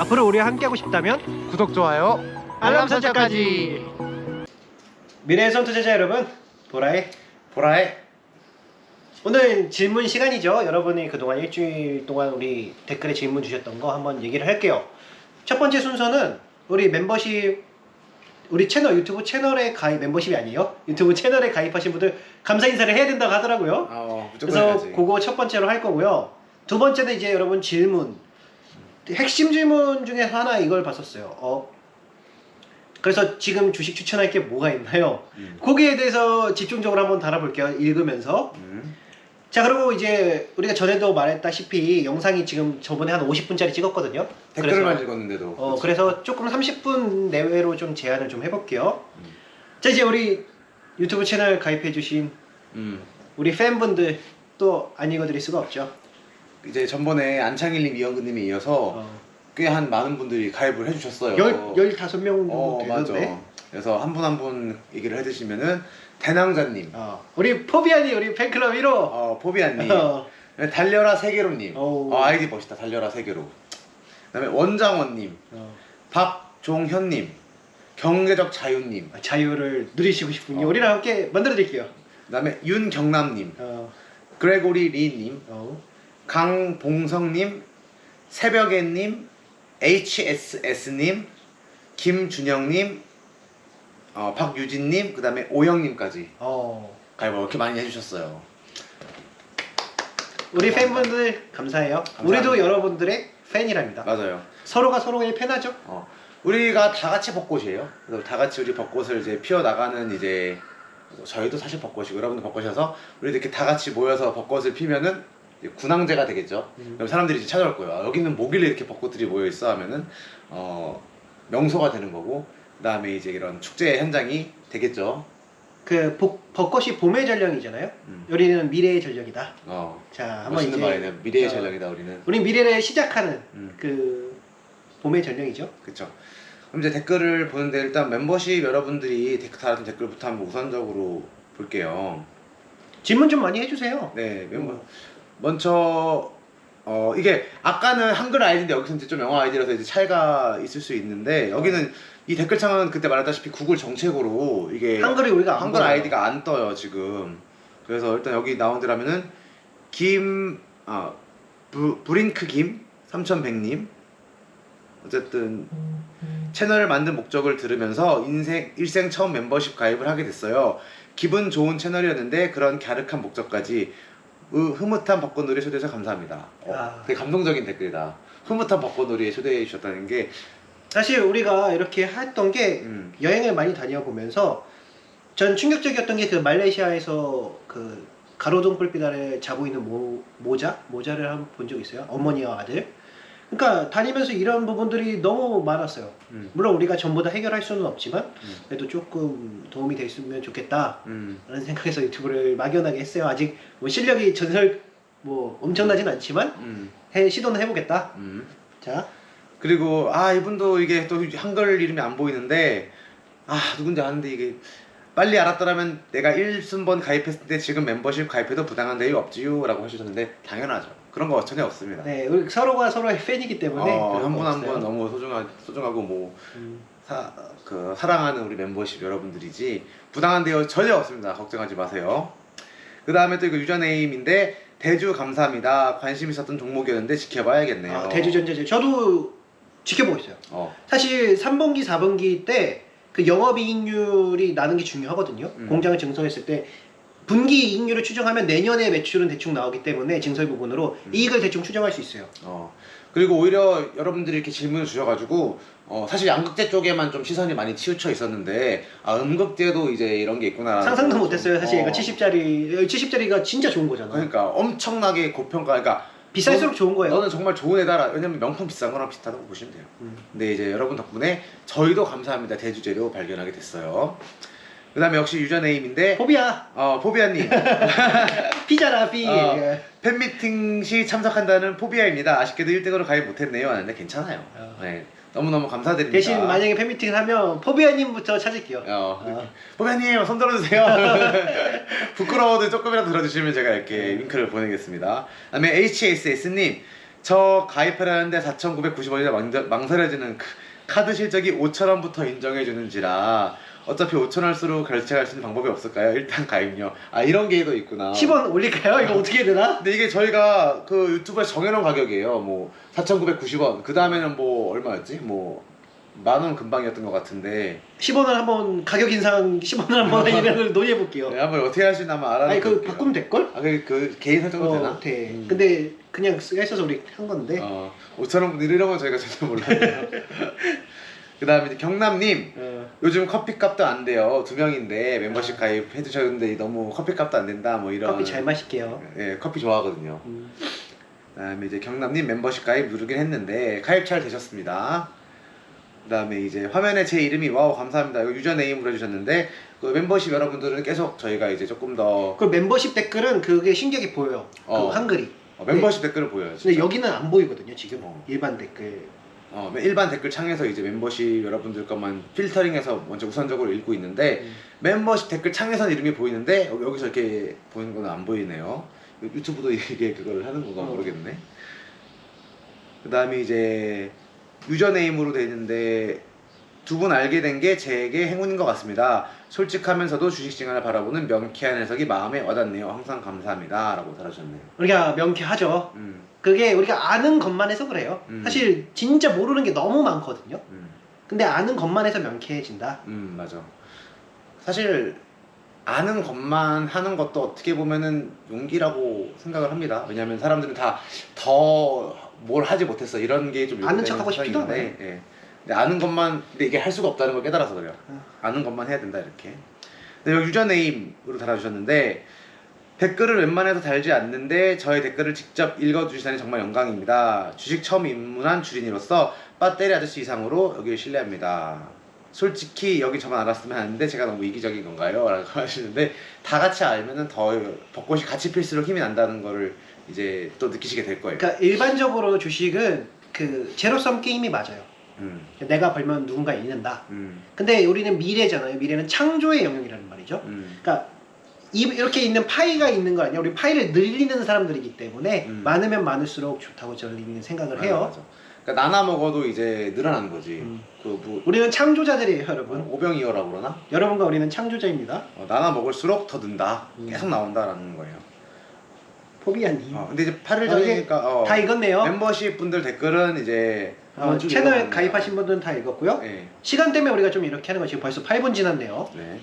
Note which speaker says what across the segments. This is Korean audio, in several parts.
Speaker 1: 앞으로 우리와 함께하고 싶다면
Speaker 2: 구독, 좋아요,
Speaker 1: 알람 설정까지. 미래의 선투제자 여러분, 보라의 오늘 질문 시간이죠. 여러분이 그동안 일주일 동안 우리 댓글에 질문 주셨던 거 한번 얘기를 할게요. 첫 번째 순서는 우리 멤버십, 우리 채널, 유튜브 채널에 가입, 멤버십이 아니에요, 유튜브 채널에 가입하신 분들 감사 인사를 해야 된다고 하더라고요.
Speaker 2: 무조건
Speaker 1: 그래서
Speaker 2: 해야지.
Speaker 1: 그거 첫 번째로 할 거고요. 두 번째는 이제 여러분 질문, 핵심 질문 중에 하나 이걸 봤었어요. 그래서 지금 주식 추천할 게 뭐가 있나요? 거기에 대해서 집중적으로 한번 달아볼게요. 읽으면서. 자, 그리고 이제 우리가 전에도 말했다시피 영상이 지금 저번에 한 50분짜리 찍었거든요.
Speaker 2: 댓글만 읽었는데도.
Speaker 1: 그래서 조금 30분 내외로 좀 제한을 좀 해볼게요. 자, 이제 우리 유튜브 채널 가입해주신 우리 팬분들 또 안 읽어드릴 수가 없죠.
Speaker 2: 이제 전번에 안창일님, 이영근님에 이어서 꽤 한 많은 분들이 가입을 해주셨어요.
Speaker 1: 15명 정도
Speaker 2: 맞아.
Speaker 1: 되는데.
Speaker 2: 그래서 한 분 한 분 얘기를 해주시면은 대낭자님,
Speaker 1: 우리 포비아님, 우리 팬클럽 1호.
Speaker 2: 포비아님, 달려라 세계로님, 아이디 멋있다. 달려라 세계로. 그다음에 원장원님, 박종현님, 경제적 자유님,
Speaker 1: 자유를 누리시고 싶군요. 우리랑 함께 만들어드릴게요.
Speaker 2: 그다음에 윤경남님, 그레고리 리님, 강봉성님, 새벽에님, HSS님, 김준영님, 박유진님, 그 다음에 오영님까지 가입을 이렇게 많이 해주셨어요.
Speaker 1: 우리 팬분들 감사해요. 우리도 여러분들의 팬이랍니다.
Speaker 2: 맞아요.
Speaker 1: 서로가 서로의 팬하죠.
Speaker 2: 우리가 다 같이 벚꽃이에요. 그래서 다 같이 우리 벚꽃을 이제 피워 나가는, 이제 저희도 사실 벚꽃이고 여러분도 벚꽃이어서 우리 이렇게 다 같이 모여서 벚꽃을 피면은 군항제가 되겠죠. 그럼 사람들이 이제 찾아올 거예요. 여기는 뭐길래 이렇게 벚꽃들이 모여 있어 하면은 명소가 되는 거고, 그 다음에 이제 이런 축제 현장이 되겠죠.
Speaker 1: 그 벚꽃이 봄의 전령이잖아요. 우리는 미래의 전령이다. 자, 한번
Speaker 2: 멋있는
Speaker 1: 이제
Speaker 2: 말이네. 미래의 전령이다 우리는.
Speaker 1: 우리 미래를 시작하는 그 봄의 전령이죠.
Speaker 2: 그렇죠. 그럼 이제 댓글을 보는데 일단 멤버십 여러분들이 달아준 댓글부터 한번 우선적으로 볼게요.
Speaker 1: 질문 좀 많이 해주세요.
Speaker 2: 네, 먼저 이게 아까는 한글 아이디인데 여기서 이제 좀 영어 아이디라서 이제 차이가 있을 수 있는데, 여기는 이 댓글창은 그때 말했다시피 구글 정책으로 이게
Speaker 1: 한글이 우리가
Speaker 2: 한글 아이디가 안 떠요 지금. 그래서 일단 여기 나온 데라면은 브링크 김 3100님, 어쨌든 채널을 만든 목적을 들으면서 일생 처음 멤버십 가입을 하게 됐어요. 기분 좋은 채널이었는데 그런 갸륵한 목적까지. 흐뭇한 벚꽃놀이에 초대해서 감사합니다. 되게 감동적인 댓글이다. 흐뭇한 벚꽃놀이에 초대해 주셨다는 게,
Speaker 1: 사실 우리가 이렇게 했던 게 여행을 많이 다녀보면서 전 충격적이었던 게 그 말레이시아에서 그 가로등 불빛 아래 자고 있는 모자를 한번 본 적 있어요. 어머니와 아들. 그러니까 다니면서 이런 부분들이 너무 많았어요. 물론 우리가 전부 다 해결할 수는 없지만 그래도 조금 도움이 됐으면 좋겠다 라는 생각에서 유튜브를 막연하게 했어요. 아직 뭐 실력이 엄청나진 않지만 시도는 해보겠다. 자,
Speaker 2: 그리고 이분도 이게 또 한글 이름이 안 보이는데 누군지 아는데, 이게 빨리 알았더라면 내가 1순번 가입했을 때 지금 멤버십 가입해도 부당한 대우 없지요 라고 하셨는데, 당연하죠. 그런 거 전혀 없습니다.
Speaker 1: 네, 우리 서로가 서로의 팬이기 때문에
Speaker 2: 한 분 한 분 너무 소중하고 사랑하는 우리 멤버십 여러분들이지 부당한 대우 전혀 없습니다. 걱정하지 마세요. 그 다음에 또 이거 유저네임인데, 대주 감사합니다. 관심 있었던 종목이었는데 지켜봐야겠네요.
Speaker 1: 대주전자재 저도 지켜보고 있어요. 사실 3분기 4분기 때 그 영업이익률이 나는 게 중요하거든요. 공장을 증설했을 때 분기 이익률을 추정하면 내년의 매출은 대충 나오기 때문에 증설 부분으로 이익을 대충 추정할 수 있어요.
Speaker 2: 그리고 오히려 여러분들이 이렇게 질문을 주셔가지고 사실 양극재 쪽에만 좀 시선이 많이 치우쳐 있었는데, 음극재도 이제 이런 게 있구나.
Speaker 1: 상상도 못했어요. 사실 이거 70짜리가 진짜 좋은 거잖아.
Speaker 2: 그러니까 엄청나게 고평가. 그러니까
Speaker 1: 비쌀수록 좋은 거예요.
Speaker 2: 너는 정말 좋은 애다. 왜냐면 명품 비싼 거랑 비슷하다고 보시면 돼요. 근데 이제 여러분 덕분에 저희도 감사합니다. 대주재료 발견하게 됐어요. 그 다음에 역시 유저네임인데, 포비아님.
Speaker 1: 피자라 피.
Speaker 2: 팬미팅 시 참석한다는 포비아입니다. 아쉽게도 1등으로 가입 못했네요 하는데 괜찮아요. 네, 너무너무 감사드립니다.
Speaker 1: 대신 만약에 팬미팅을 하면 포비아님부터 찾을게요.
Speaker 2: 포비아님 손 들어주세요. 부끄러워도 조금이라도 들어주시면 제가 이렇게 링크를 보내겠습니다. 그 다음에 HSS님, 저 가입하려는데 4,990원이라 망설여지는 카드 실적이 5,000원부터 인정해주는지라 어차피 5,000원수로 결제할 수 있는 방법이 없을까요? 일단 가입료. 아 이런 게도 있구나.
Speaker 1: 10원 올릴까요? 이거 어떻게 해야 되나?
Speaker 2: 근데 이게 저희가 그 유튜브에서 정해놓은 가격이에요. 뭐 4,990원. 그 다음에는 뭐 얼마였지? 뭐 10,000원 금방이었던 것 같은데.
Speaker 1: 10원을 한번 가격 인상 10원을 한번 이런 논의해 볼게요.
Speaker 2: 네, 한번 어떻게 할 수 있나 한번 알아볼게요.
Speaker 1: 아니 그 바꾸면 될 걸?
Speaker 2: 아, 그 개인 설정도 되나?
Speaker 1: 돼. 근데 그냥 써서 우리 한 건데.
Speaker 2: 5,000원 분들 이런 건 저희가 전혀 몰라요. 그 다음에 이제 경남님. 요즘 커피값도 안 돼요. 2명인데 멤버십 가입해 주셨는데 너무 커피값도 안 된다. 뭐 이런.
Speaker 1: 커피 잘 마실게요.
Speaker 2: 예, 커피 좋아하거든요. 그 다음에 이제 경남님 멤버십 가입 누르긴 했는데 가입 잘 되셨습니다. 그 다음에 이제 화면에 제 이름이 와우 감사합니다. 이거 유저네임으로 해주셨는데 그 멤버십 여러분들은 계속 저희가 이제 조금 더
Speaker 1: 그 멤버십 댓글은 그게 신기하게 보여요. 그 한글이.
Speaker 2: 멤버십 댓글을 보여요.
Speaker 1: 근데 여기는 안 보이거든요 지금. 일반 댓글.
Speaker 2: 일반 댓글 창에서 이제 멤버십 여러분들 것만 필터링해서 먼저 우선적으로 읽고 있는데 멤버십 댓글 창에서는 이름이 보이는데 여기서 이렇게 보이는 건 안 보이네요. 유튜브도 이게 그걸 하는 건가 모르겠네. 그 다음에 이제 유저네임으로 돼 있는데 두 분 알게 된 게 제게 행운인 것 같습니다. 솔직하면서도 주식시장을 바라보는 명쾌한 해석이 마음에 와닿네요. 항상 감사합니다. 라고 달아주셨네요.
Speaker 1: 우리가 명쾌하죠. 그게 우리가 아는 것만 해서 그래요. 사실 진짜 모르는 게 너무 많거든요. 근데 아는 것만 해서 명쾌해진다.
Speaker 2: 맞아. 사실 아는 것만 하는 것도 어떻게 보면은 용기라고 생각을 합니다. 왜냐면 사람들은 다 더 뭘 하지 못했어 이런 게 좀
Speaker 1: 아는 척하고 싶지도 않아요.
Speaker 2: 예. 근데 아는 것만 근데 이게 할 수가 없다는 걸 깨달아서 그래요. 아는 것만 해야 된다 이렇게. 근데 여기 유저네임으로 달아주셨는데 댓글을 웬만해서 달지 않는데 저의 댓글을 직접 읽어주시다니 정말 영광입니다. 주식 처음 입문한 주린이로서 배터리 아저씨 이상으로 여기를 신뢰합니다. 솔직히 여기 저만 알았으면 하는데 제가 너무 이기적인 건가요? 라고 하시는데 다 같이 알면은 더 벚꽃이 같이 필수록 힘이 난다는 거를 이제 또 느끼시게 될 거예요.
Speaker 1: 그러니까 일반적으로 주식은 그 제로섬 게임이 맞아요. 내가 벌면 누군가 잃는다. 근데 우리는 미래잖아요. 미래는 창조의 영역이라는 말이죠. 그러니까 이렇게 있는 파이가 있는 거 아니야? 우리 파이를 늘리는 사람들이기 때문에 많으면 많을수록 좋다고 저는 생각을 해요.
Speaker 2: 맞아. 그러니까 나눠 먹어도 이제 늘어나는 거지.
Speaker 1: 우리는 창조자들이에요, 여러분.
Speaker 2: 오병이어라고 그러나?
Speaker 1: 여러분과 우리는 창조자입니다.
Speaker 2: 나눠 먹을수록 더 는다. 계속 나온다라는 거예요.
Speaker 1: 포비아님.
Speaker 2: 근데 이제 8일 전이니까
Speaker 1: 다 읽었네요.
Speaker 2: 멤버십 분들 댓글은 이제
Speaker 1: 채널 가입하신 분들은 다 읽었고요.
Speaker 2: 네.
Speaker 1: 시간 때문에 우리가 좀 이렇게 하는 거 지금 벌써 8분 지났네요.
Speaker 2: 네.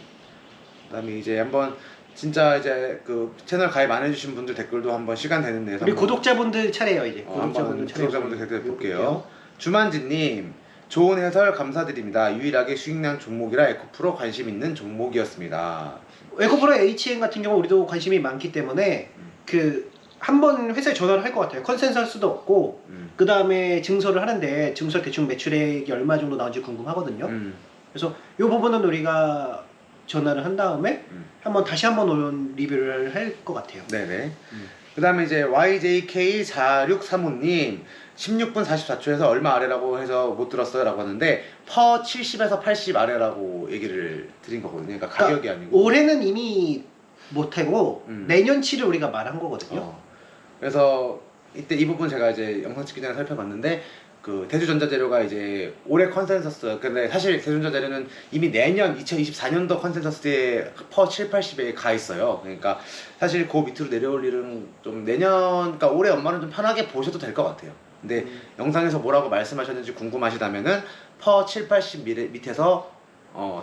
Speaker 2: 그다음에 이제 한번 진짜 이제 그 채널 가입 안 해주신 분들 댓글도 한번 시간 되는 데서
Speaker 1: 우리 구독자분들 차례예요 이제.
Speaker 2: 구독자분들 댓글 볼게요. 주만지님 좋은 해설 감사드립니다. 유일하게 수익난 종목이라 에코프로 관심 있는 종목이었습니다.
Speaker 1: 에코프로 HN 같은 경우 우리도 관심이 많기 때문에 그 한번 회사에 전화를 할 것 같아요. 컨센서스도 없고 그 다음에 증설을 하는데 증설 대충 매출액이 얼마 정도 나온지 궁금하거든요. 그래서 이 부분은 우리가 전화를 한 다음에 다시 한번 리뷰를 할 것 같아요.
Speaker 2: 네네. 그 다음에 이제 YJK4635님 16분 44초에서 얼마 아래라고 해서 못 들었어요 라고 하는데 퍼 70에서 80 아래라고 얘기를 드린 거거든요. 그러니까 가격이 아니고
Speaker 1: 올해는 이미 못하고 내년치를 우리가 말한 거거든요.
Speaker 2: 그래서 이때 이 부분 제가 이제 영상 찍기 전에 살펴봤는데 그 대주전자재료가 이제 올해 컨센서스 근데 사실 대주전자재료는 이미 내년 2024년도 컨센서스에 퍼 7, 80에 가 있어요. 그러니까 사실 그 밑으로 내려올 일은 좀 내년 그러니까 올해 연말은 좀 편하게 보셔도 될 것 같아요. 근데 영상에서 뭐라고 말씀하셨는지 궁금하시다면은 퍼 7, 80 밑에서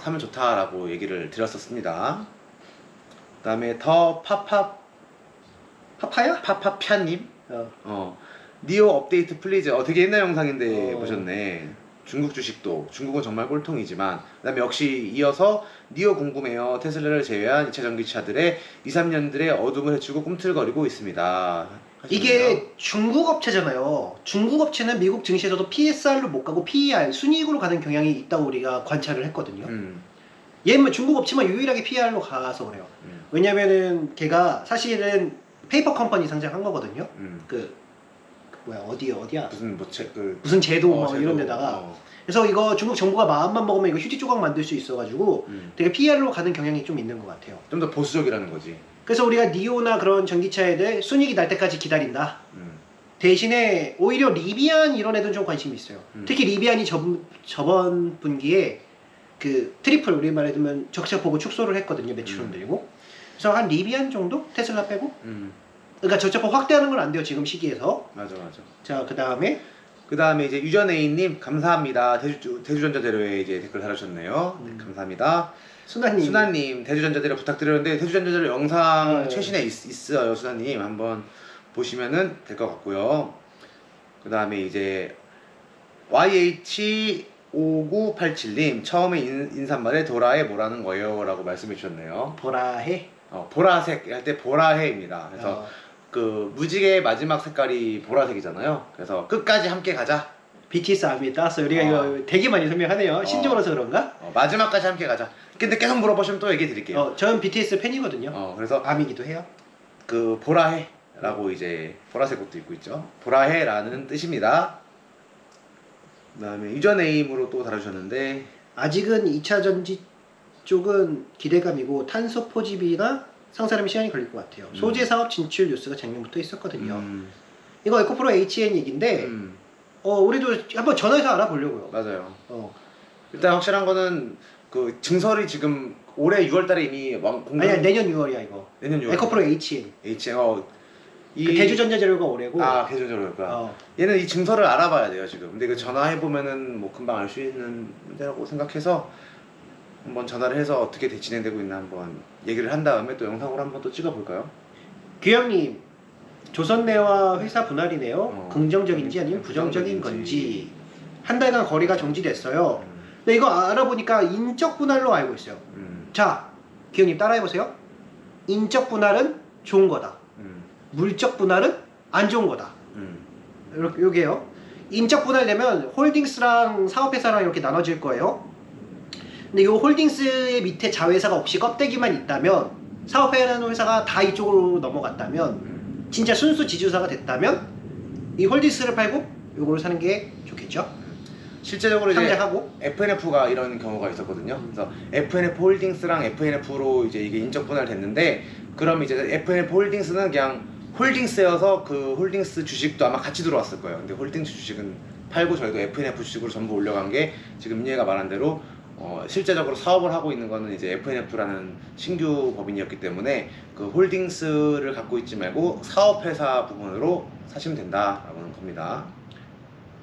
Speaker 2: 사면 좋다라고 얘기를 드렸었습니다. 그 다음에 더
Speaker 1: 파파야?
Speaker 2: 파파피아님 니오 업데이트 플리즈 되게 옛날 영상인데 보셨네. 중국 주식도 중국은 정말 꼴통이지만 그 다음에 역시 이어서 니오 궁금해요. 테슬라를 제외한 2차 전기차들의 2, 3년들의 어둠을 헤치고 꿈틀거리고 있습니다.
Speaker 1: 이게 중국 업체잖아요. 중국 업체는 미국 증시에서도 PSR로 못 가고 PER 순이익으로 가는 경향이 있다고 우리가 관찰을 했거든요. 얘는 중국 업체만 유일하게 PER로 가서 그래요. 왜냐면은 걔가 사실은 페이퍼 컴퍼니 상장한 거거든요. 어디야? 무슨 제도 뭐 이런 데다가. 그래서 이거 중국 정부가 마음만 먹으면 이거 휴지 조각 만들 수 있어가지고 되게 PER로 가는 경향이 좀 있는 것 같아요.
Speaker 2: 좀 더 보수적이라는 거지.
Speaker 1: 그래서 우리가 니오나 그런 전기차 애들 순이익이 날 때까지 기다린다. 대신에 오히려 리비안 이런 애들은 좀 관심이 있어요. 특히 리비안이 저번 분기에 그 트리플 우리 말해 두면 적자 보고 축소를 했거든요. 매출은 늘고. 그래서 한 리비안 정도 테슬라 빼고. 그러니까 적자폭 확대하는 건 안 돼요 지금 시기에서.
Speaker 2: 맞아.
Speaker 1: 자 그
Speaker 2: 다음에 이제 유전에이님 감사합니다. 대주전자재료에 이제 댓글 달아주셨네요. 네, 감사합니다. 수나님 대주전자재료 부탁드렸는데 대주전자재료 영상 최신에 있어요. 수나님 한번 보시면은 될 것 같고요. 그 다음에 이제 YH5987님 처음에 인사말에 도라에 뭐라는 거예요? 라고 말씀해 주셨네요.
Speaker 1: 보라해?
Speaker 2: 보라색 할 때 보라해입니다. 그래서 그 무지개의 마지막 색깔이 보라색이잖아요. 그래서 끝까지 함께 가자.
Speaker 1: BTS 아미에 따서 우리가 이거 되게 많이 설명하네요. 신조어라서 그런가?
Speaker 2: 마지막까지 함께 가자. 근데 계속 물어보시면 또 얘기 드릴게요.
Speaker 1: 저는 BTS 팬이거든요.
Speaker 2: 그래서
Speaker 1: 아미기도 해요.
Speaker 2: 그 보라해라고 이제 보라색 옷도 입고 있죠. 보라해라는 뜻입니다. 그다음에 유저네임으로 또 달아주셨는데
Speaker 1: 아직은 2차 전지 쪽은 기대감이고 탄소 포집이나 상사람이 시간이 걸릴 것 같아요. 소재 사업 진출 뉴스가 작년부터 있었거든요. 이거 에코프로 HN 얘기인데 우리도 한번 전화해서 알아보려고요.
Speaker 2: 맞아요. 일단 확실한 거는 그 증설이 지금 올해 6월달에 이미
Speaker 1: 아니야 내년 6월이야 이거.
Speaker 2: 내년 6월.
Speaker 1: 에코프로 HN.
Speaker 2: 이
Speaker 1: 그 대주전자재료가 올해고.
Speaker 2: 대주전자재료가. 얘는 이 증설을 알아봐야 돼요 지금. 근데 그 전화해 보면은 뭐 금방 알 수 있는 문제라고 생각해서 한번 전화를 해서 어떻게 진행되고 있나 한번 얘기를 한 다음에 또 영상으로 한번 또 찍어볼까요?
Speaker 1: 규영님, 조선내와 회사 분할이네요. 긍정적인지 아니면 부정적인 건지. 한 달간 거래가 정지됐어요. 근데 이거 알아보니까 인적 분할로 알고 있어요. 자, 규영님 따라해보세요. 인적 분할은 좋은 거다. 물적 분할은 안 좋은 거다. 이렇게 요게요. 인적 분할되면 홀딩스랑 사업회사랑 이렇게 나눠질 거예요. 근데 이 홀딩스의 밑에 자회사가 없이 껍데기만 있다면 사업회라는 회사가 다 이쪽으로 넘어갔다면 진짜 순수 지주사가 됐다면 이 홀딩스를 팔고 요거를 사는 게 좋겠죠.
Speaker 2: 실제적으로
Speaker 1: 상장하고
Speaker 2: 이제 FNF가 이런 경우가 있었거든요. 그래서 FNF 홀딩스랑 FNF로 이제 이게 인적 분할 됐는데 그럼 이제 FNF 홀딩스는 그냥 홀딩스여서 그 홀딩스 주식도 아마 같이 들어왔을 거예요. 근데 홀딩스 주식은 팔고 저희도 FNF 주식으로 전부 올려간 게 지금 민예가 말한 대로 실제적으로 사업을 하고 있는 거는 이제 FNF라는 신규 법인이었기 때문에 그 홀딩스를 갖고 있지 말고 사업회사 부분으로 사시면 된다라는 겁니다.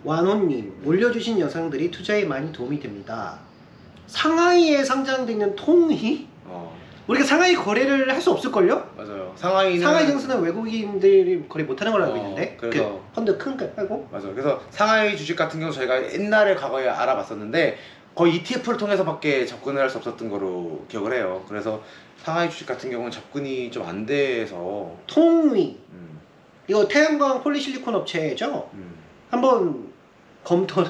Speaker 1: 완호님, 올려주신 영상들이 투자에 많이 도움이 됩니다. 상하이에 상장되어 있는 통이? 우리가 상하이 거래를 할 수 없을걸요?
Speaker 2: 맞아요. 상하이
Speaker 1: 증시는 외국인들이 거래 못하는 걸로 알고 있는데
Speaker 2: 그래서
Speaker 1: 그 펀드 큰 거 빼고?
Speaker 2: 맞아요. 그래서 상하이 주식 같은 경우 저희가 옛날에 과거에 알아봤었는데 거의 ETF를 통해서밖에 접근을 할 수 없었던 거로 기억을 해요. 그래서 상하이 주식 같은 경우는 접근이 좀 안 돼서
Speaker 1: 통위 이거 태양광 폴리실리콘 업체죠? 한번 검토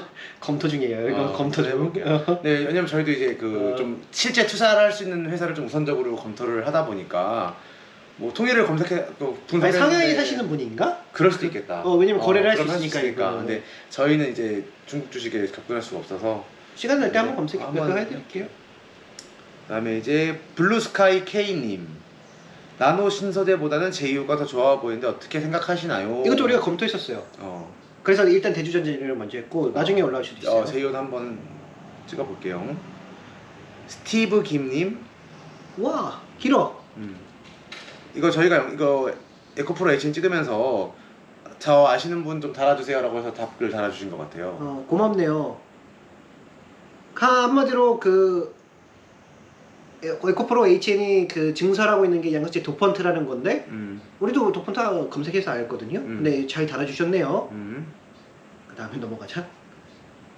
Speaker 1: 중이에요. 이거 검토 좀.
Speaker 2: 네, 왜냐면 저희도 이제 그 좀 실제 투자를 할 수 있는 회사를 좀 우선적으로 검토를 하다 보니까 뭐 통일을 검색해 또 분석했는데
Speaker 1: 상하이 사시는 분인가?
Speaker 2: 그럴 수도 있겠다.
Speaker 1: 왜냐면 거래를 할 수
Speaker 2: 그럼
Speaker 1: 있으니까.
Speaker 2: 근데 저희는 이제 중국 주식에 접근할 수가 없어서
Speaker 1: 시간 날 때 한번 검색해 해드릴게요.
Speaker 2: 그다음에 이제 블루스카이 K님, 나노 신소재보다는 제이유가 더 좋아 보이는데 어떻게 생각하시나요?
Speaker 1: 이것도 우리가 검토했었어요. 그래서 일단 대주전자재료를 먼저 했고 나중에 올라올 수도 있어요.
Speaker 2: 제이유도 한번 찍어볼게요. 스티브 김님,
Speaker 1: 와 길어.
Speaker 2: 이거 저희가 이거 에코프로 HN 찍으면서 저 아시는 분 좀 달아주세요라고 해서 답글 달아주신 것 같아요.
Speaker 1: 고맙네요. 한마디로 그 에코프로 HN이 그 증설하고 있는 게 양극재 도펀트라는 건데 우리도 도펀트 검색해서 알거든요. 근데 잘 달아주셨네요. 그 다음에 넘어가자.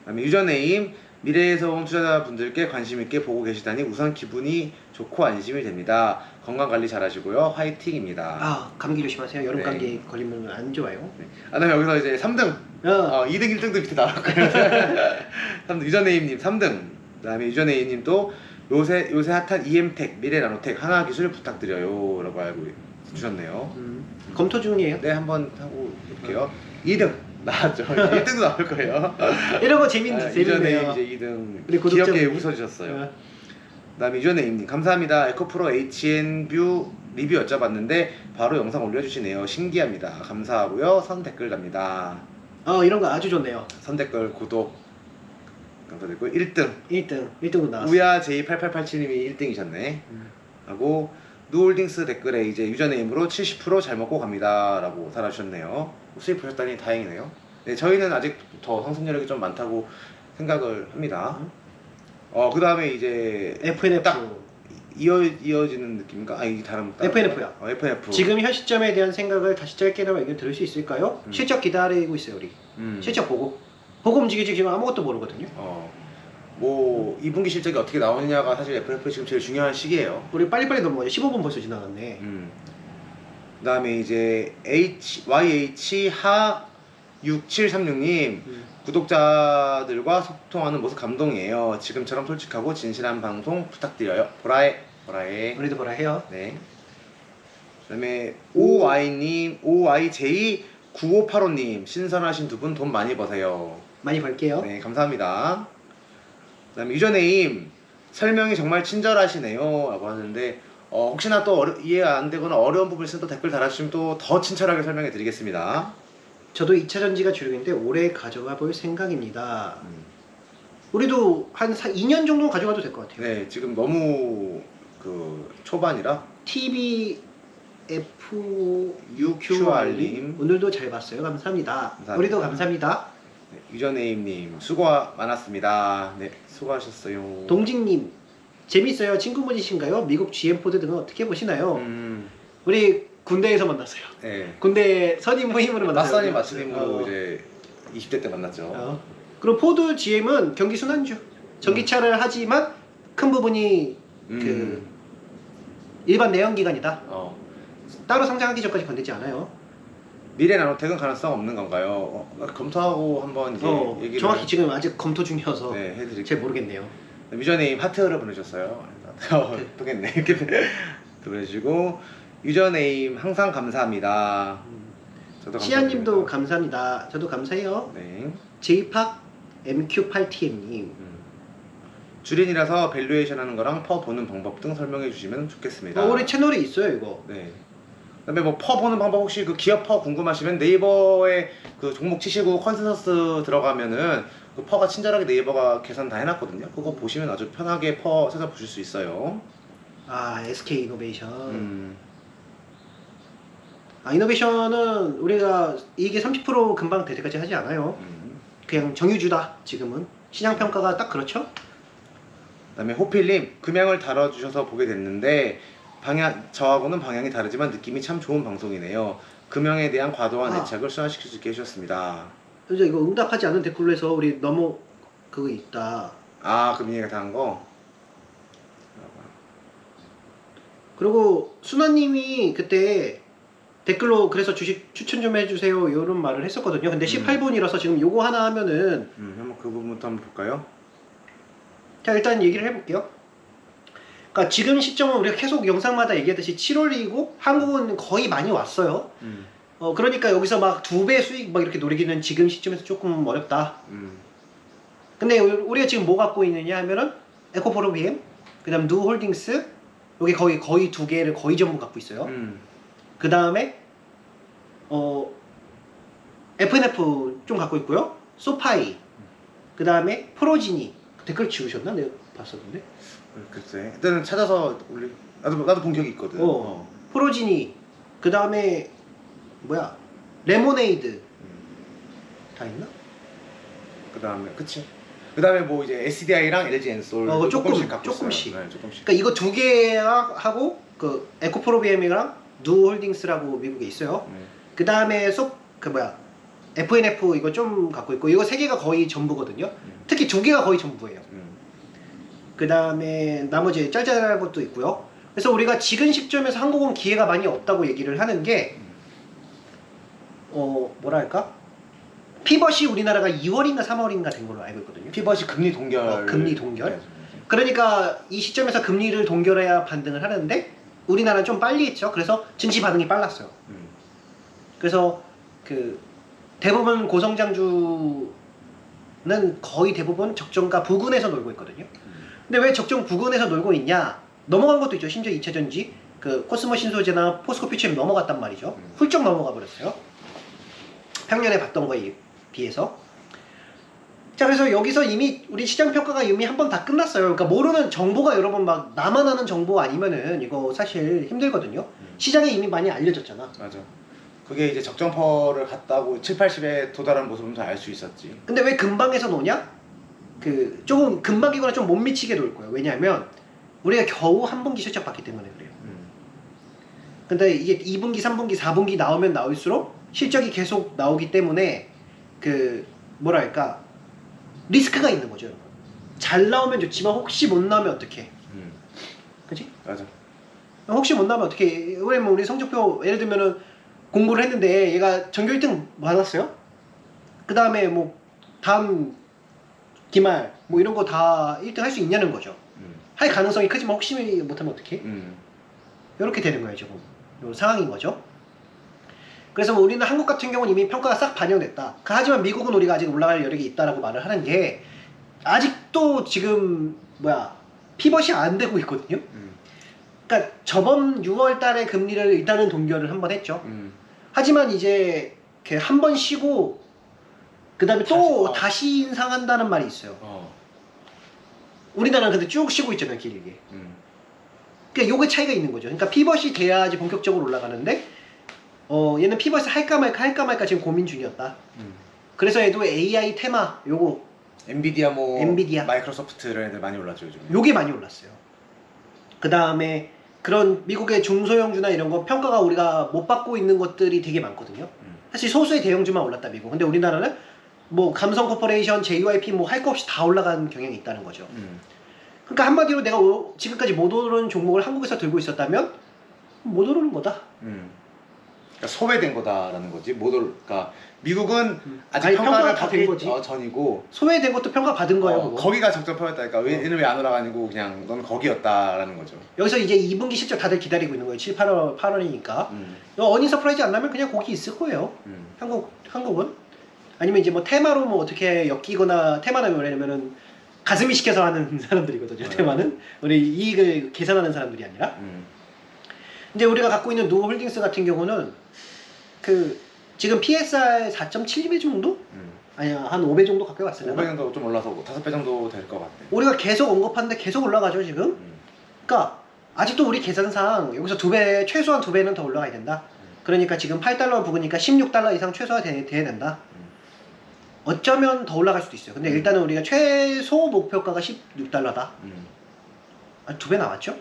Speaker 2: 그다음에 유저네임, 미래에서 온 투자자분들께 관심 있게 보고 계시다니 우선 기분이 좋고 안심이 됩니다. 건강관리 잘하시고요. 화이팅입니다.
Speaker 1: 감기 조심하세요. 여름 감기 걸리면 안 좋아요.
Speaker 2: 네. 그다음에 여기서 이제 3등 2등 1등도 밑에 나왔고요. 3등 유저네임님 3등. 그다음에 유저네임님도 요새 핫한 EM텍, 미래나노텍, 하나기술 부탁드려요 라고 알고 주셨네요.
Speaker 1: 검토 중이에요.
Speaker 2: 네, 한번 하고 볼게요. 2등 나왔죠. 1등도 나올 거예요.
Speaker 1: 이런 거 재밌네요.
Speaker 2: 유저네임 이제 2등 귀엽게 웃어주셨어요. 그다음에 유저네임님 감사합니다. 에코프로 HN뷰 리뷰 여쭤봤는데 바로 영상 올려주시네요. 신기합니다. 감사하고요. 선 댓글 답니다.
Speaker 1: 이런 거 아주 좋네요.
Speaker 2: 선 댓글 구독 감사드리고 1등
Speaker 1: 1등도 나왔어.
Speaker 2: 우야 J8887님이 1등이셨네. 하고 누홀딩스 댓글에 이제 유저네임으로 70% 잘 먹고 갑니다 라고 달아주셨네요. 수익 보셨다니 다행이네요. 네, 저희는 아직 더 상승력이 좀 많다고 생각을 합니다. 그 다음에 이제
Speaker 1: FNF.
Speaker 2: 딱 이어지는 느낌인가? 아, 이게 다른
Speaker 1: FNF야.
Speaker 2: FNF.
Speaker 1: 지금 현 시점에 대한 생각을 다시 짧게나마 의견 들을 수 있을까요? 실적 기다리고 있어요 우리. 실적 보고 움직이지 지금 아무것도 모르거든요.
Speaker 2: 뭐 2분기 실적이 어떻게 나오느냐가 사실 FNF 지금 제일 중요한 시기예요.
Speaker 1: 우리 빨리빨리 넘어가죠. 15분 벌써 지나갔네.
Speaker 2: 그 다음에 이제 YH 하 6736님 구독자들과 소통하는 모습 감동이에요. 지금처럼 솔직하고 진실한 방송 부탁드려요. 보라에
Speaker 1: 우리도 뭐라 해요.
Speaker 2: 네. 그 다음에 OY님 OYJ9585님 신선하신 두 분 돈 많이 버세요.
Speaker 1: 많이 벌게요.
Speaker 2: 네, 감사합니다. 그 다음에 유저네임 설명이 정말 친절하시네요 라고 하는데 혹시나 또 이해가 안 되거나 어려운 부분 있으면 또 댓글 달아주시면 또 더 친절하게 설명해 드리겠습니다.
Speaker 1: 저도 2차 전지가 주력인데 올해 가져가 볼 생각입니다. 우리도 한 2년 정도 가져가도 될 것 같아요.
Speaker 2: 네, 지금 너무 그 초반이라
Speaker 1: TBFUQR님 오늘도 잘 봤어요. 감사합니다. 우리도 감사합니다.
Speaker 2: 네, 유저네임님 수고 많았습니다. 네, 수고하셨어요.
Speaker 1: 동진님 재밌어요. 친구분이신가요? 미국 GM포드 등은 어떻게 보시나요? 우리 군대에서 만났어요.
Speaker 2: 네.
Speaker 1: 군대 선임 모임으로 만났어요.
Speaker 2: 맞선임 맞선임으로 이제 20대 때 만났죠.
Speaker 1: 그리고 포드 GM은 경기 순환주 전기차를 하지만 큰 부분이 그 일반 내연기관이다. 따로 상장하기 전까지 건들지 않아요.
Speaker 2: 미래 나노텍은 가능성 없는 건가요? 검토하고 한번 이제 얘기를
Speaker 1: 정확히 지금 아직 검토 중이어서
Speaker 2: 네, 해드릴게요.
Speaker 1: 잘 모르겠네요.
Speaker 2: 유저네임 하트를 보내주셨어요. 예쁘겠네. 이렇게 보내주시고 유저네임 항상 감사합니다. 저도
Speaker 1: 시아님도 감사합니다. 저도 감사해요.
Speaker 2: 네.
Speaker 1: J팍 MQ8TM님
Speaker 2: 주린이라서 밸류에이션 하는 거랑 퍼 보는 방법 등 설명해 주시면 좋겠습니다.
Speaker 1: 우리 채널에 있어요 이거.
Speaker 2: 네. 그다음에 뭐 퍼 보는 방법 혹시 그 기업 퍼 궁금하시면 네이버에 그 종목 치시고 컨센서스 들어가면은 그 퍼가 친절하게 네이버가 계산 다 해놨거든요. 그거 보시면 아주 편하게 퍼 찾아보실 수 있어요.
Speaker 1: SK 이노베이션. 이노베이션은 우리가 이게 30% 금방 될 때까지 하지 않아요. 그냥 정유주다 지금은. 시장평가가 딱 그렇죠?
Speaker 2: 그 다음에 호필님 금양을 다뤄주셔서 보게 됐는데 저하고는 방향이 다르지만 느낌이 참 좋은 방송이네요. 금양에 대한 과도한 애착을 순화시킬 수 있게 해주셨습니다.
Speaker 1: 그래서 이거 응답하지 않은 댓글로 해서 우리 너무 그거 있다.
Speaker 2: 그 민희가 다 한 거?
Speaker 1: 그리고 순아님이 그때 댓글로 그래서 주식 추천 좀 해주세요 이런 말을 했었거든요. 근데 18분이라서 지금 요거 하나 하면은
Speaker 2: 한번 그 부분부터 한번 볼까요?
Speaker 1: 자 일단 얘기를 해볼게요. 그러니까 지금 시점은 우리가 계속 영상마다 얘기하듯이 7월이고 한국은 거의 많이 왔어요. 그러니까 여기서 막 2배 수익 막 이렇게 노리기는 지금 시점에서 조금 어렵다. 근데 우리가 지금 뭐 갖고 있느냐 하면은 에코프로비엠, 그 다음 누홀딩스, 여기 거의 2개를 거의 전부 갖고 있어요. 그 다음에 FNF 좀 갖고 있고요. 소파이, 그 다음에 프로지니. 댓글 지우셨나? 내가 봤었는데.
Speaker 2: 글쎄 일단은 찾아서 나도 본 기억이 있거든.
Speaker 1: 프로지니, 그 다음에 뭐야 레모네이드 다 있나?
Speaker 2: 그 다음에 그치. 그 다음에 뭐 이제 SDI랑 LG 엔솔 조금씩 갖고
Speaker 1: 조금씩.
Speaker 2: 있어요. 네, 조금씩.
Speaker 1: 그러니까 이거 2개하고 그 에코프로비엠이랑 누홀딩스라고 미국에 있어요. 그 다음에 FNF 이거 좀 갖고 있고 이거 3개가 거의 전부거든요. 특히 2개가 거의 전부예요. 그 다음에 나머지 짤짤한 것도 있고요. 그래서 우리가 지금 시점에서 한국은 기회가 많이 없다고 얘기를 하는 게 뭐랄까? 피벗이 우리나라가 2월인가 3월인가 된 걸로 알고 있거든요.
Speaker 2: 피벗이 금리 동결.
Speaker 1: 금리 동결. 그러니까 이 시점에서 금리를 동결해야 반등을 하는데 우리나라는 좀 빨리 했죠. 그래서 증시 반응이 빨랐어요. 그래서 그 대부분 고성장주는 거의 대부분 적정가 부근에서 놀고 있거든요. 근데 왜 적정 부근에서 놀고 있냐? 넘어간 것도 있죠. 심지어 2차전지. 그 코스모 신소재나 포스코 퓨처엠 넘어갔단 말이죠. 훌쩍 넘어가 버렸어요. 평년에 봤던 거에 비해서. 자, 그래서 여기서 이미 우리 시장 평가가 이미 한 번 다 끝났어요. 그러니까 모르는 정보가 여러분 막 나만 아는 정보 아니면은 이거 사실 힘들거든요. 시장에 이미 많이 알려졌잖아.
Speaker 2: 맞아. 그게 이제 적정퍼를 갔다고 7, 80에 도달한 모습은 알 수 있었지.
Speaker 1: 근데 왜 금방에서 노냐? 그 조금 금방이거나 좀 못 미치게 놀 거예요. 왜냐하면 우리가 겨우 한 분기 실적 봤기 때문에 그래요. 근데 이게 2분기, 3분기, 4분기 나오면 나올수록 실적이 계속 나오기 때문에 그 뭐랄까 리스크가 있는 거죠. 여러분. 잘 나오면 좋지만 혹시 못 나오면 어떡해? 그치?
Speaker 2: 맞아.
Speaker 1: 혹시 못 나오면 어떡해? 왜냐면 우리 성적표 예를 들면은 공부를 했는데 얘가 전교 1등 받았어요? 그 다음에 뭐 다음 기말 뭐 이런 거 다 1등 할 수 있냐는 거죠. 할 가능성이 크지만 혹시 못하면 어떡해? 이렇게 되는 거예요 지금. 요 상황인 거죠. 그래서 뭐 우리는 한국 같은 경우는 이미 평가가 싹 반영됐다. 하지만 미국은 우리가 아직 올라갈 여력이 있다라고 말을 하는 게 아직도 지금 뭐야 피벗이 안 되고 있거든요. 그러니까 저번 6월 달에 금리를 일단은 동결을 한번 했죠. 하지만 이제 한 번 쉬고 그 다음에 또 다시 인상한다는 말이 있어요. 우리나라는 근데 쭉 쉬고 있잖아요 길게. 그러니까 요게 차이가 있는 거죠. 그러니까 피벗이 돼야지 본격적으로 올라가는데 얘는 피벗을 할까 말까 지금 고민 중이었다. 그래서 얘도 AI 테마 요거
Speaker 2: 엔비디아 뭐
Speaker 1: 엔비디아.
Speaker 2: 마이크로소프트 이런 애들 많이 올랐죠 요즘.
Speaker 1: 요게 많이 올랐어요. 그 다음에 그런 미국의 중소형주나 이런 거 평가가 우리가 못 받고 있는 것들이 되게 많거든요. 사실 소수의 대형주만 올랐다 미국. 근데 우리나라는 뭐 감성 코퍼레이션, JYP 뭐 할 거 없이 다 올라간 경향이 있다는 거죠. 그러니까 한마디로 내가 지금까지 못 오른 종목을 한국에서 들고 있었다면 못 오르는 거다.
Speaker 2: 그러니까 소외된 거다라는 거지. 그러니까 미국은 아직
Speaker 1: 아니,
Speaker 2: 평가를
Speaker 1: 평가가 된
Speaker 2: 받기
Speaker 1: 거지.
Speaker 2: 전이고
Speaker 1: 소외된 것도 평가 받은 거예요. 그거.
Speaker 2: 거기가 적정퍼였다니까. 얘는 왜 안 올라가니고 그냥 넌 거기였다라는 거죠.
Speaker 1: 여기서 이제 2분기 실적 다들 기다리고 있는 거예요. 7, 8월이니까. 어닝 서프라이즈 안 나면 그냥 거기 있을 거예요. 한국은. 아니면 이제 뭐 테마로 뭐 어떻게 엮이거나 테마는 뭐냐면은 가슴이 시켜서 하는 사람들이거든요. 테마는 우리 이익을 계산하는 사람들이 아니라. 이제 우리가 갖고 있는 누 홀딩스 같은 경우는 그 지금 PSR 4.7배 정도? 아니야 한 5배 정도 가까이 왔어요.
Speaker 2: 5배 정도 좀 올라서 5배 정도 될 것 같아.
Speaker 1: 우리가 계속 언급하는데 계속 올라가죠 지금. 그러니까 아직도 우리 계산상 여기서 최소한 2배는 더 올라가야 된다. 그러니까 지금 8달러 부근이니까 16달러 이상 최소화 돼야 된다. 어쩌면 더 올라갈 수도 있어요. 근데 일단은 우리가 최소 목표가가 16달러다. 2배 나왔죠?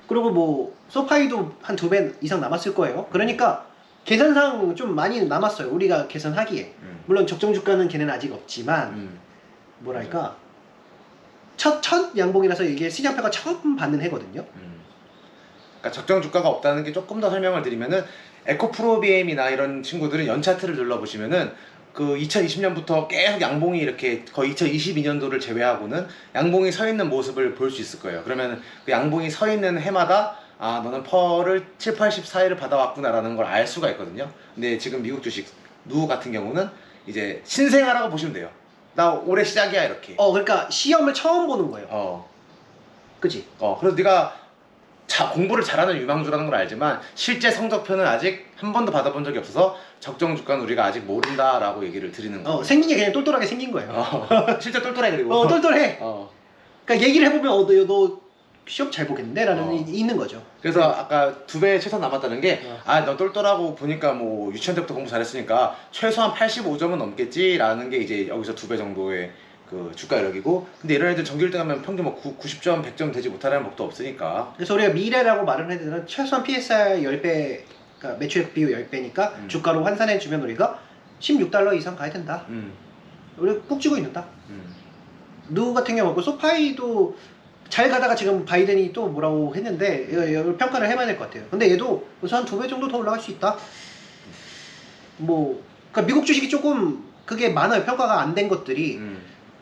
Speaker 1: 그리고 뭐 소파이도 한 2배 이상 남았을 거예요. 그러니까 계산상 좀 많이 남았어요. 우리가 계산하기에. 물론 적정 주가는 걔는 아직 없지만 뭐랄까 첫 양봉이라서 이게 시장표가 처음 받는 해거든요.
Speaker 2: 그러니까 적정 주가가 없다는 게 조금 더 설명을 드리면은 에코프로비엠이나 이런 친구들은 연차트를 눌러보시면은 그 2020년부터 계속 양봉이 이렇게 거의 2022년도를 제외하고는 양봉이 서 있는 모습을 볼 수 있을 거예요. 그러면 그 양봉이 서 있는 해마다 아 너는 펄을 7, 80 사이를 받아왔구나 라는 걸 알 수가 있거든요. 근데 지금 미국 주식 누 같은 경우는 이제 신생아라고 보시면 돼요. 나 올해 시작이야 이렇게.
Speaker 1: 그러니까 시험을 처음 보는 거예요. 그치?
Speaker 2: 그래서 네가 공부를 잘하는 유망주라는 걸 알지만 실제 성적표는 아직 한 번도 받아본 적이 없어서 적정 주가는 우리가 아직 모른다라고 얘기를 드리는 거예요.
Speaker 1: 생긴 게 그냥 똘똘하게 생긴 거예요.
Speaker 2: 실제 똘똘해 그리고.
Speaker 1: 똘똘해. 그러니까 얘기를 해보면 너 시험 잘 보겠는데? 라는 있는 거죠.
Speaker 2: 그래서 아까 2배 최소 남았다는 게 너 똘똘하고 보니까 뭐 유치원 때부터 공부 잘했으니까 최소한 85점은 넘겠지 라는 게 이제 여기서 2배 정도의 그 주가 여력이고, 근데 이런 애들 전교 1등 하면 평균 뭐 90점, 100점 되지 못하는 법도 없으니까.
Speaker 1: 그래서 우리가 미래라고 말을 해야 되는 최소한 PSR 10배, 그러니까 매출액 비율 10배니까 주가로 환산해주면 우리가 16달러 이상 가야 된다. 우리가 꾹 쥐고 있는다. 누 같은 경우 소파이도 잘 가다가 지금 바이든이 또 뭐라고 했는데 이걸 평가를 해봐야 될 것 같아요. 근데 얘도 우선 2배 정도 더 올라갈 수 있다. 뭐 그러니까 미국 주식이 조금 그게 많아요. 평가가 안 된 것들이.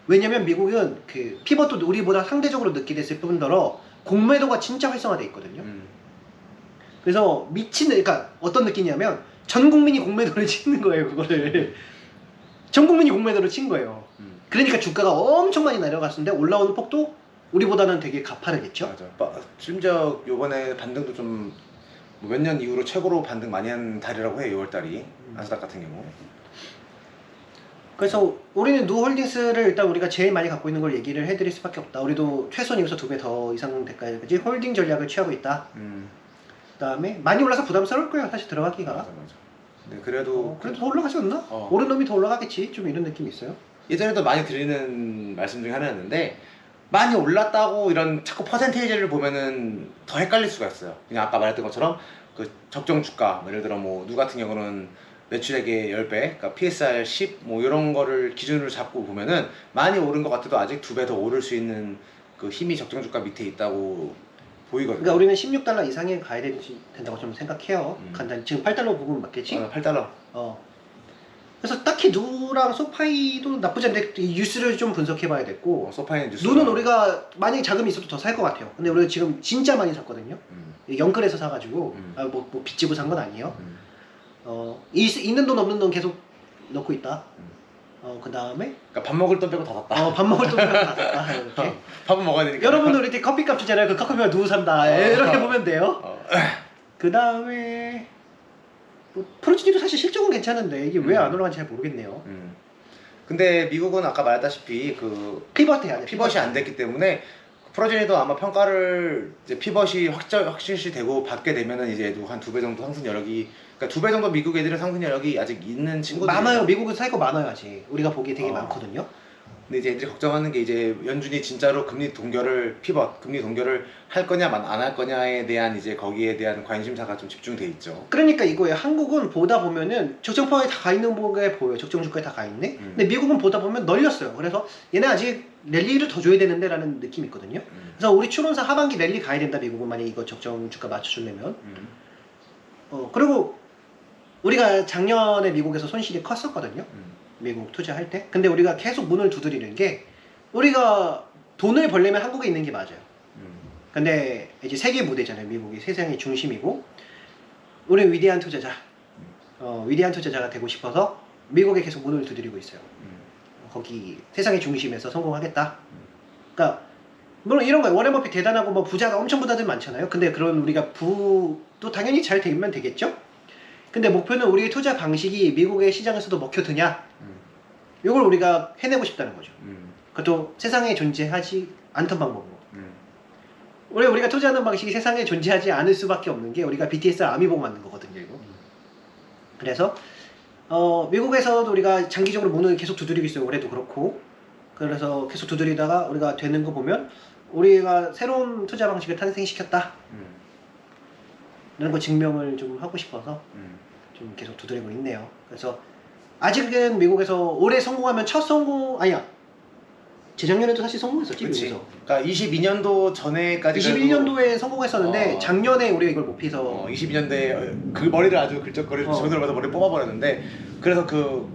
Speaker 1: 왜냐면 미국은 그 피벗도 우리보다 상대적으로 늦게 됐을 뿐더러 공매도가 진짜 활성화돼 있거든요. 그래서 그러니까 어떤 느낌이냐면 전 국민이 공매도를 치는 거예요. 그거를 전 국민이 공매도를 친 거예요. 그러니까 주가가 엄청 많이 내려갔는데 올라오는 폭도 우리보다는 되게 가파르겠죠.
Speaker 2: 맞아. 심지어 요번에 반등도 좀 몇 년 이후로 최고로 반등 많이 한 달이라고 해요. 6월달이 나스닥 같은 경우.
Speaker 1: 그래서 우리는 누홀딩스를 일단 우리가 제일 많이 갖고 있는 걸 얘기를 해드릴 수밖에 없다. 우리도 최소 이면서 2배 더 이상 대가까지 홀딩 전략을 취하고 있다. 그다음에 많이 올라서 부담스러울 거예요. 사실 들어가기가.
Speaker 2: 맞아. 네, 그래도
Speaker 1: 그래도 더 올라가지 않나? 오른 놈이 더 올라가겠지. 좀 이런 느낌이 있어요.
Speaker 2: 예전에도 많이 드리는 말씀 중에 하나였는데 많이 올랐다고 이런 자꾸 퍼센테이지를 보면은 더 헷갈릴 수가 있어요. 그냥 아까 말했던 것처럼 그 적정 주가, 예를 들어 뭐 누 같은 경우는 매출액의 10배, 그러니까 PSR 10 뭐 이런 거를 기준으로 잡고 보면은 많이 오른 것 같아도 아직 2배 더 오를 수 있는 그 힘이 적정 주가 밑에 있다고 보이거든요.
Speaker 1: 그러니까 우리는 16달러 이상에 가야 된다고 좀 생각해요. 간단히 지금 8달러 부분 맞겠지?
Speaker 2: 8달러.
Speaker 1: 그래서 딱히 누랑 소파이도 나쁘지 않은데 이 뉴스를 좀 분석해봐야 됐고
Speaker 2: 소파이 뉴스.
Speaker 1: 누는 우리가 만약에 자금이 있어도 더 살 것 같아요. 근데 우리가 지금 진짜 많이 샀거든요. 영끌에서 사가지고 뭐 빚지고 산 건 아니에요. 있는 돈 없는 돈 계속 넣고 있다. 그 다음에
Speaker 2: 그러니까 밥 먹을 돈 빼고 다 샀다.
Speaker 1: 밥 먹을 돈 빼고 다 샀다. 이렇게.
Speaker 2: 밥은 먹어야 되니까.
Speaker 1: 여러분들 이렇게 커피값 주잖아요. 그 커피값 누구 산다. 이렇게 보면 돼요. 그 다음에 뭐 프로지니도 사실 실적은 괜찮은데 이게 왜 안 올라가는지 잘 모르겠네요.
Speaker 2: 근데 미국은 아까 말했다시피 그
Speaker 1: 피벗이
Speaker 2: 안 됐기 때문에 프로지니도 아마 평가를 이제 피벗이 확실시 되고 받게 되면은 이제 얘도 한 2배 정도 상승 여력이, 그러니까 2배 정도 미국 애들은 상승 여력이 아직 있는 친구들
Speaker 1: 많아요. 미국은 살 거 많아요. 아직 우리가 보기에 되게 많거든요.
Speaker 2: 근데 이제 애들이 걱정하는 게 이제 연준이 진짜로 금리 동결을 할 거냐 안 할 거냐에 대한 이제 거기에 대한 관심사가 좀 집중돼 있죠.
Speaker 1: 그러니까 이거예요. 한국은 보다 보면은 적정평에 다 가 있는 게 보여요. 적정 주가에 다 가 있네. 근데 미국은 보다 보면 널렸어요. 그래서 얘네 아직 랠리를 더 줘야 되는데 라는 느낌이 있거든요. 그래서 우리 추론사 하반기 랠리 가야 된다. 미국은 만약에 이거 적정 주가 맞춰주려면. 그리고 우리가 작년에 미국에서 손실이 컸었거든요. 미국 투자할 때. 근데 우리가 계속 문을 두드리는 게 우리가 돈을 벌려면 한국에 있는 게 맞아요. 근데 이제 세계 무대잖아요. 미국이 세상의 중심이고 우리는 위대한 투자자, 위대한 투자자가 되고 싶어서 미국에 계속 문을 두드리고 있어요. 거기 세상의 중심에서 성공하겠다. 그러니까 물론 이런 거예요. 워렌 버핏 대단하고 뭐 부자가 엄청 부자들 많잖아요. 근데 그런 우리가 부도 당연히 잘 되면 되겠죠. 근데 목표는 우리의 투자 방식이 미국의 시장에서도 먹혀드냐, 이걸 우리가 해내고 싶다는 거죠. 그것도 세상에 존재하지 않던 방법으로. 우리가 투자하는 방식이 세상에 존재하지 않을 수밖에 없는 게 우리가 BTS 아미 보고 만든 거거든요. 이거. 그래서 미국에서도 우리가 장기적으로 문을 계속 두드리고 있어요. 올해도 그렇고. 그래서 계속 두드리다가 우리가 되는 거 보면 우리가 새로운 투자 방식을 탄생시켰다. 이런 거 증명을 좀 하고 싶어서 좀 계속 두드리고 있네요. 그래서 아직은 미국에서 올해 성공하면 첫 성공 아니야. 재작년에도 사실 성공했었지.
Speaker 2: 그치.
Speaker 1: 미국에서.
Speaker 2: 그러니까 22년도 전에까지
Speaker 1: 21년도에 성공했었는데 작년에 우리가 이걸 못 피서
Speaker 2: 22년도에 그 머리를 아주 긁적거리고 손으로 봐서 머리를 뽑아버렸는데, 그래서 그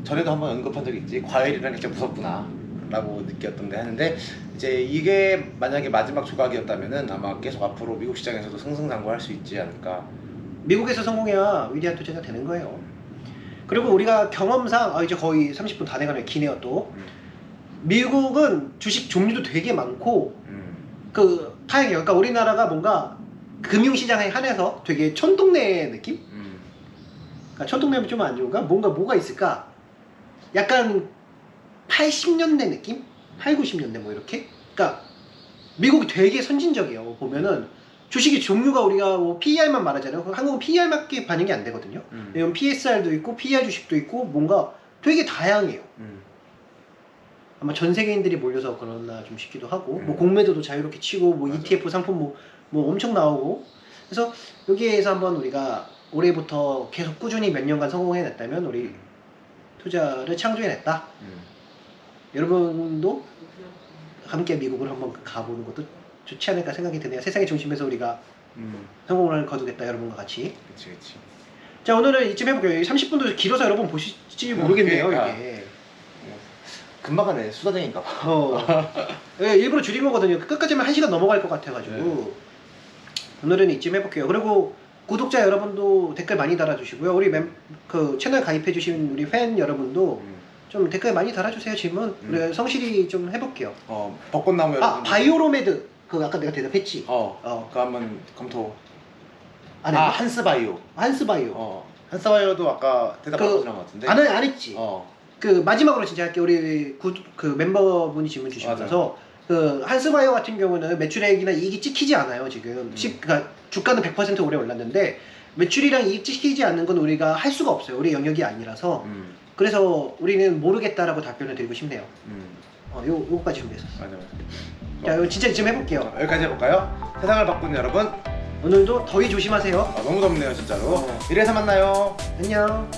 Speaker 2: 전에도 한번 언급한 적이 있지. 과일이라는 게 진짜 무섭구나 라고 느꼈던데 하는데, 이제 이게 만약에 마지막 조각이었다면은 아마 계속 앞으로 미국 시장에서도 승승장구할 수 있지 않을까.
Speaker 1: 미국에서 성공해야 위대한 투자가 되는 거예요. 그리고 우리가 경험상 이제 거의 30분 다 돼가네요. 기네요 또. 미국은 주식 종류도 되게 많고 그 다양해요. 그러니까 우리나라가 뭔가 금융시장에 한해서 되게 촌동네 느낌? 그러니까 촌동네면 좀 안 좋은가? 뭐가 있을까? 약간 80년대 느낌? 8, 90년대 뭐 이렇게? 그러니까 미국이 되게 선진적이에요. 보면은 주식의 종류가 우리가 뭐 PER만 말하잖아요. 한국은 PER밖에 반영이 안 되거든요. 왜냐면 PSR도 있고 PER 주식도 있고 뭔가 되게 다양해요. 아마 전 세계인들이 몰려서 그러나 좀 싶기도 하고 뭐 공매도도 자유롭게 치고 뭐 맞아. ETF 상품 뭐 엄청 나오고. 그래서 여기에서 한번 우리가 올해부터 계속 꾸준히 몇 년간 성공해냈다면 우리 투자를 창조해냈다. 여러분도 함께 미국을 한번 가보는 것도 좋지 않을까 생각이 드네요. 세상의 중심에서 우리가 성공을 거두겠다. 여러분과 같이.
Speaker 2: 그치.
Speaker 1: 자, 오늘은 이쯤 해볼게요. 30분도 길어서 여러분 보실지 모르겠네요. 이게
Speaker 2: 금방 가네. 수다쟁인가 봐.
Speaker 1: 네, 일부러 줄인 거거든요. 끝까지 하면 1시간 넘어갈 것 같아가지고 오늘은 이쯤 해볼게요. 그리고 구독자 여러분도 댓글 많이 달아주시고요. 우리 그 채널 가입해주신 우리 팬 여러분도 좀 댓글 많이 달아주세요. 질문. 우리 성실히 좀 해볼게요.
Speaker 2: 벚꽃나무
Speaker 1: 아
Speaker 2: 여러분.
Speaker 1: 바이오로메드 그 아까 내가 대답했지.
Speaker 2: 그거 한번 검토.
Speaker 1: 안 했나?
Speaker 2: 한스바이오.
Speaker 1: 한스바이오.
Speaker 2: 한스바이오도 아까 대답 안 해준 것 같은데.
Speaker 1: 안 했지. 그 마지막으로 진짜 할게. 우리 그 멤버분이 질문 주시면서 그 한스바이오 같은 경우는 매출액이나 이익이 찍히지 않아요 지금. 그러니까 주가는 100% 오래 올랐는데 매출이랑 이익 찍히지 않는 건 우리가 할 수가 없어요. 우리 영역이 아니라서. 그래서 우리는 모르겠다라고 답변을 드리고 싶네요. 요거까지 준비했었어.
Speaker 2: 맞아.
Speaker 1: 자, 이거 진짜 지금 해볼게요.
Speaker 2: 여기까지 해볼까요? 세상을 바꾸는 여러분.
Speaker 1: 오늘도 더위 조심하세요.
Speaker 2: 너무 덥네요 진짜로. 이래서 만나요.
Speaker 1: 안녕.